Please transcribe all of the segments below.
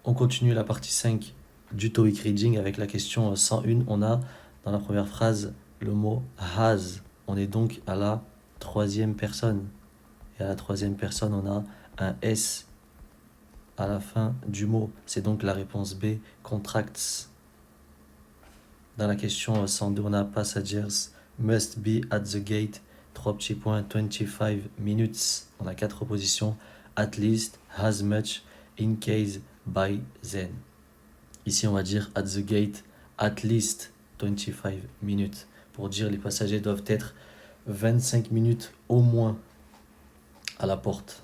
On continue la partie 5 du TOEIC Reading avec la question 101. On a dans la première phrase le mot has. On est donc à la troisième personne. Et à la troisième personne, on a un S à la fin du mot. C'est donc la réponse B, contracts. Dans la question 102, on a passengers must be at the gate, 3 petits points, 25 minutes. On a 4 propositions, at least, as much, in case, by then. Ici, on va dire at the gate, at least 25 minutes. Pour dire les passagers doivent être 25 minutes au moins à la porte.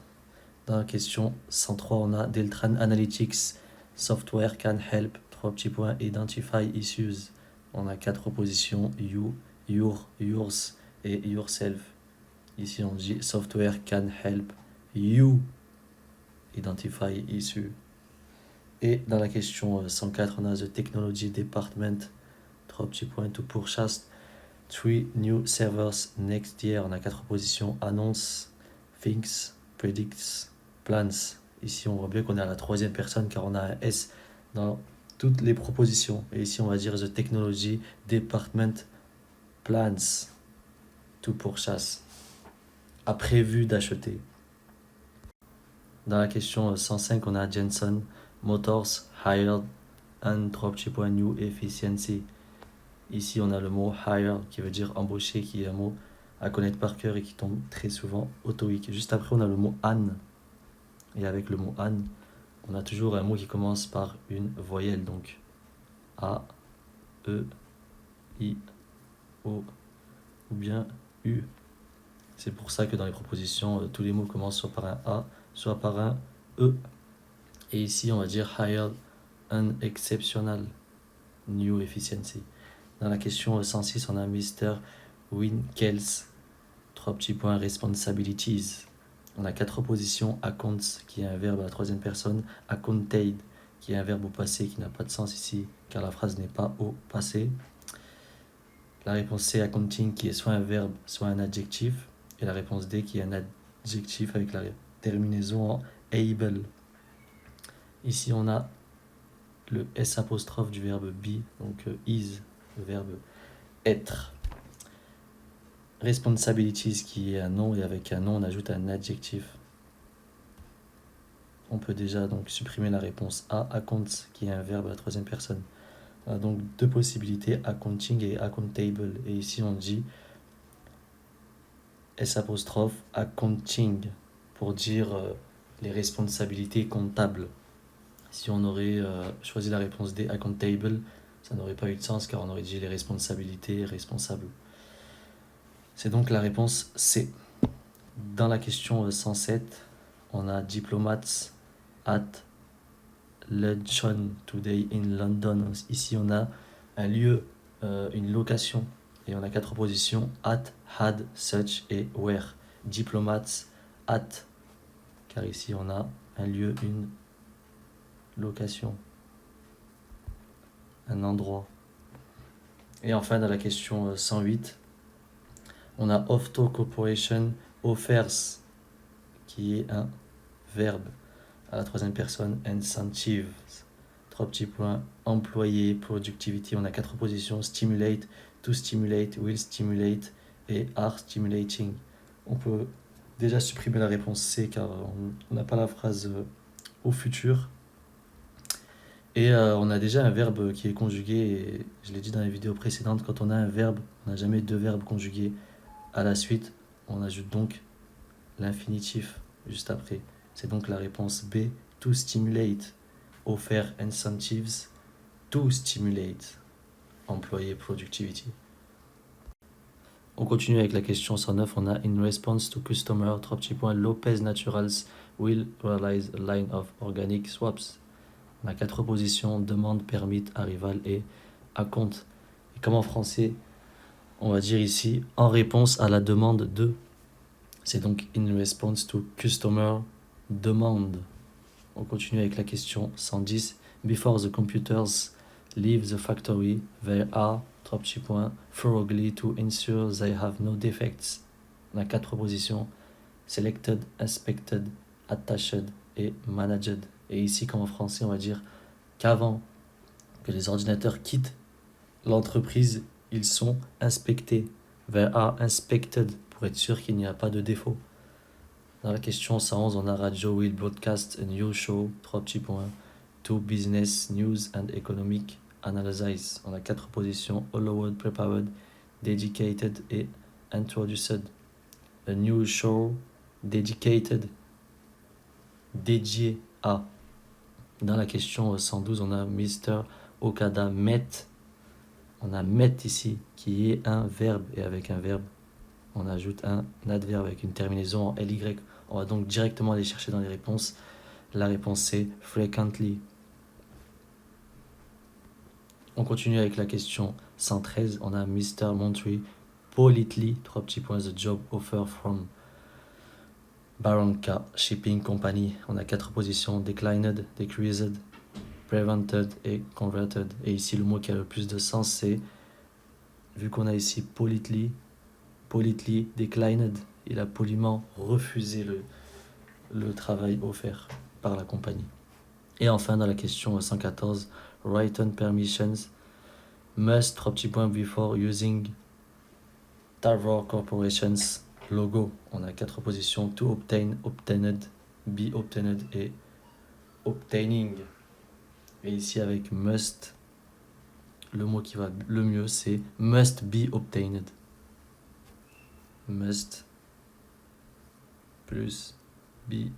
Dans la question 103, on a Deltran Analytics, software can help, 3 petits points, identify issues. On a 4 propositions, you, your, yours et yourself. Ici, on dit software can help you identify issue. Et dans la question 104, on a the technology department, 3 petits points, to purchase 3 new servers next year. On a 4 propositions, annonce, thinks, predicts, plans. Ici, on voit bien qu'on est à la troisième personne car on a un S dans toutes les propositions. Et ici, on va dire the technology department plans to purchase, a prévu d'acheter. Dans la question 105, on a Jensen Motors hired and 3 petits points new efficiency. Ici, on a le mot hire qui veut dire embaucher, qui est un mot à connaître par cœur et qui tombe très souvent au TOEIC. Juste après, on a le mot an. Et avec le mot an, on a toujours un mot qui commence par une voyelle. Donc A, E, I, O ou bien U. C'est pour ça que dans les propositions, tous les mots commencent soit par un A, soit par un E. Et ici, on va dire hired an exceptional new efficiency. Dans la question 106, on a Mr. Winkels, 3 petits points, responsibilities. On a 4 propositions, accounts, qui est un verbe à la troisième personne, accounted, qui est un verbe au passé, qui n'a pas de sens ici, car la phrase n'est pas au passé. La réponse C, accounting, qui est soit un verbe, soit un adjectif. Et la réponse D, qui est un adjectif avec la terminaison en able. Ici, on a le S apostrophe du verbe be, donc is, le verbe être. Responsibilities qui est un nom et avec un nom on ajoute un adjectif. On peut déjà donc supprimer la réponse A, accounts qui est un verbe à la troisième personne. On a donc 2 possibilités, accounting et accountable. Et ici on dit S apostrophe accounting pour dire les responsabilités comptables. Si on aurait choisi la réponse D, accountable, ça n'aurait pas eu de sens car on aurait dit les responsabilités responsables. C'est donc la réponse C. Dans la question 107, on a diplomats at luncheon today in London. Ici, on a un lieu, une location. Et on a 4 propositions, at, had, such et where. Diplomats at, car ici, on a un lieu, une location, un endroit. Et enfin, dans la question 108, on a Ofto Corporation offers, qui est un verbe à la troisième personne, incentives. 3 petits points, employé, productivity. On a 4 positions, stimulate, to stimulate, will stimulate et are stimulating. On peut déjà supprimer la réponse C car on n'a pas la phrase au futur. Et on a déjà un verbe qui est conjugué, et je l'ai dit dans les vidéos précédentes, quand on a un verbe, on n'a jamais 2 verbes conjugués à la suite, on ajoute donc l'infinitif juste après. C'est donc la réponse B, to stimulate, offer incentives, to stimulate, employer productivity. On continue avec la question 109, on a in response to customer, 3 petits points, Lopez Naturals will realize a line of organic swaps. On a 4 positions, demande, permit, arrival et acompte. Et comme en français, on va dire ici, en réponse à la demande de. C'est donc in response to customer demande. On continue avec la question 110. Before the computers leave the factory, they are, 3 petits points, thoroughly to ensure they have no defects. On a 4 propositions, selected, inspected, attached et managed. Et ici, comme en français, on va dire qu'avant que les ordinateurs quittent l'entreprise, ils sont inspectés. They are inspected pour être sûr qu'il n'y a pas de défaut. Dans la question 111, on a Radio will broadcast a new show, 3 petits points, to business, news and economic analysis. On a 4 positions, allowed, prepared, dedicated et introduced. A new show dedicated, dédié à. Dans la question 112, on a Mr. Okada met. On a met ici qui est un verbe et avec un verbe, on ajoute un adverbe avec une terminaison en ly. On va donc directement aller chercher dans les réponses. La réponse c'est frequently. On continue avec la question 113. On a Mr. Montry politely, 3 petits points, the job offer from Barranca Shipping Company. On a 4 positions, declined, decreased, prevented et converted. Et ici, le mot qui a le plus de sens, c'est, vu qu'on a ici politely declined, il a poliment refusé le travail offert par la compagnie. Et enfin, dans la question 114, written permissions must, 3 petits points, before using Tarver Corporation's logo. On a 4 positions, to obtain, obtained, be obtained et obtaining. Et ici avec must, le mot qui va le mieux c'est must be obtained. Must plus be